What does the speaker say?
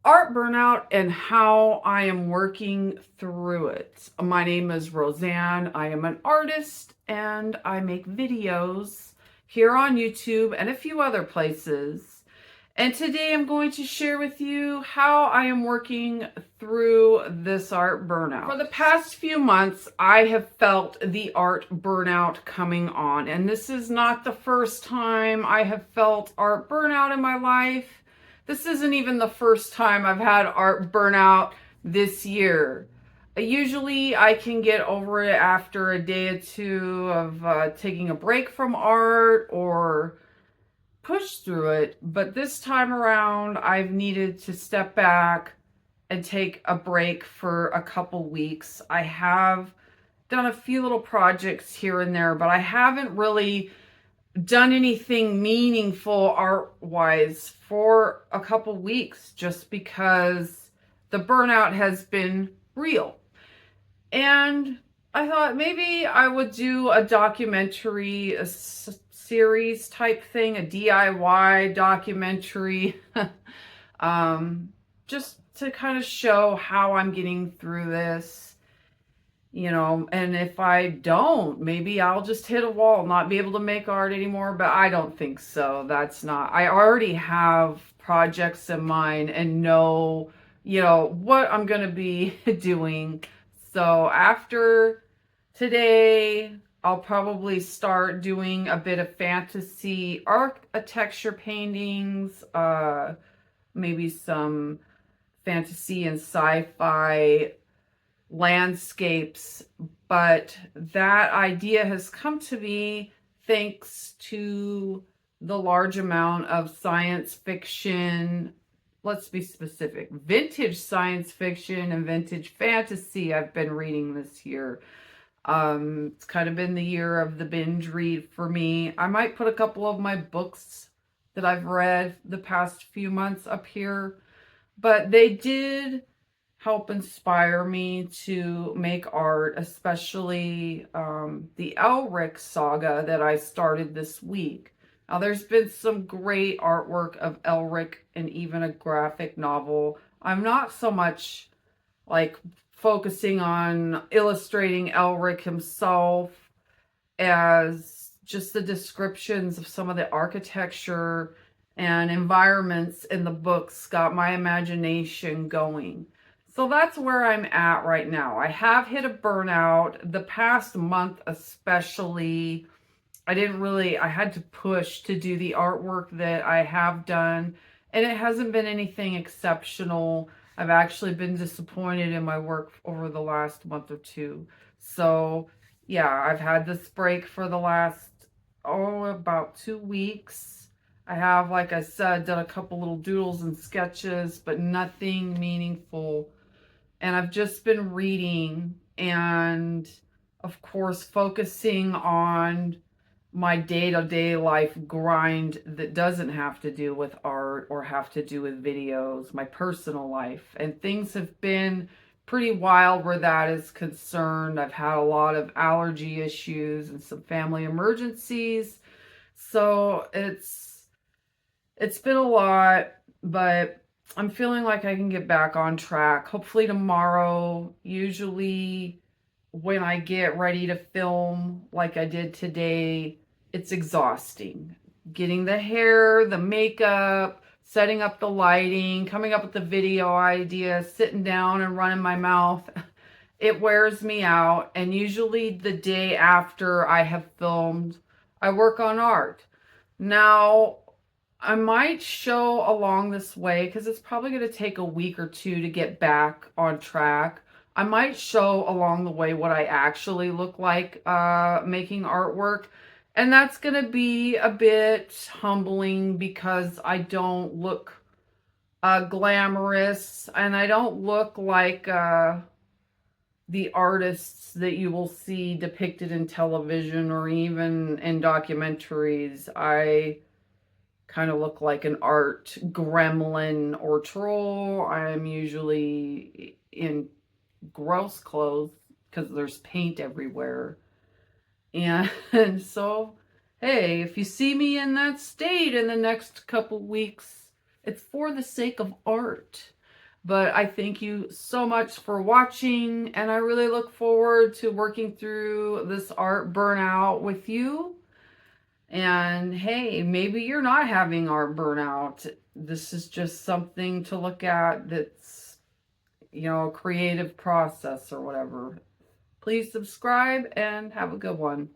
art burnout and how I am working through it. My name is Roseanne. I am an artist and I make videos here on YouTube and a few other places. And today I'm going to share with you how I am working through this art burnout. For the past few months, I have felt the art burnout coming on. And this is not the first time I have felt art burnout in my life. This isn't even the first time I've had art burnout this year. Usually I can get over it after a day or two of taking a break from art or push through it, but this time around I've needed to step back and take a break for a couple weeks. I have done a few little projects here and there, but I haven't really done anything meaningful art-wise for a couple weeks just because the burnout has been real. And I thought maybe I would do a documentary, series type thing, a DIY documentary, just to kind of show how I'm getting through this, and if I don't, maybe I'll just hit a wall, not be able to make art anymore, but I don't think so. I already have projects in mind and know, what I'm going to be doing. So after today, I'll probably start doing a bit of fantasy architecture paintings, maybe some fantasy and sci-fi landscapes. But that idea has come to me thanks to the large amount of science fiction, let's be specific, vintage science fiction and vintage fantasy I've been reading this year. It's kind of been the year of the binge read for me. I might put a couple of my books that I've read the past few months up here, but they did help inspire me to make art, especially the Elric saga that I started this week. Now, there's been some great artwork of Elric and even a graphic novel. I'm not so much like focusing on illustrating Elric himself as just the descriptions of some of the architecture and environments in the books got my imagination going. So that's where I'm at right now. I have hit a burnout. The past month especially, I had to push to do the artwork that I have done, and it hasn't been anything exceptional. I've actually been disappointed in my work over the last month or two. So yeah, I've had this break for the last, about 2 weeks. I have, like I said, done a couple little doodles and sketches, but nothing meaningful. And I've just been reading and, of course, focusing on my day-to-day life grind that doesn't have to do with art or have to do with videos, my personal life. And things have been pretty wild where that is concerned. I've had a lot of allergy issues and some family emergencies. So it's been a lot, but I'm feeling like I can get back on track. Hopefully tomorrow. Usually when I get ready to film like I did today, it's exhausting. Getting the hair, the makeup, setting up the lighting, coming up with the video idea, sitting down and running my mouth. It wears me out. And usually the day after I have filmed, I work on art. Now, I might show along this way because it's probably going to take a week or two to get back on track. I might show along the way what I actually look like making artwork. And that's going to be a bit humbling because I don't look glamorous and I don't look like the artists that you will see depicted in television or even in documentaries. I kind of look like an art gremlin or troll. I'm usually in gross clothes because there's paint everywhere. And so, hey, if you see me in that state in the next couple weeks, it's for the sake of art. But I thank you so much for watching, and I really look forward to working through this art burnout with you. And hey, maybe you're not having art burnout. This is just something to look at that's, a creative process or whatever. Please subscribe and have a good one.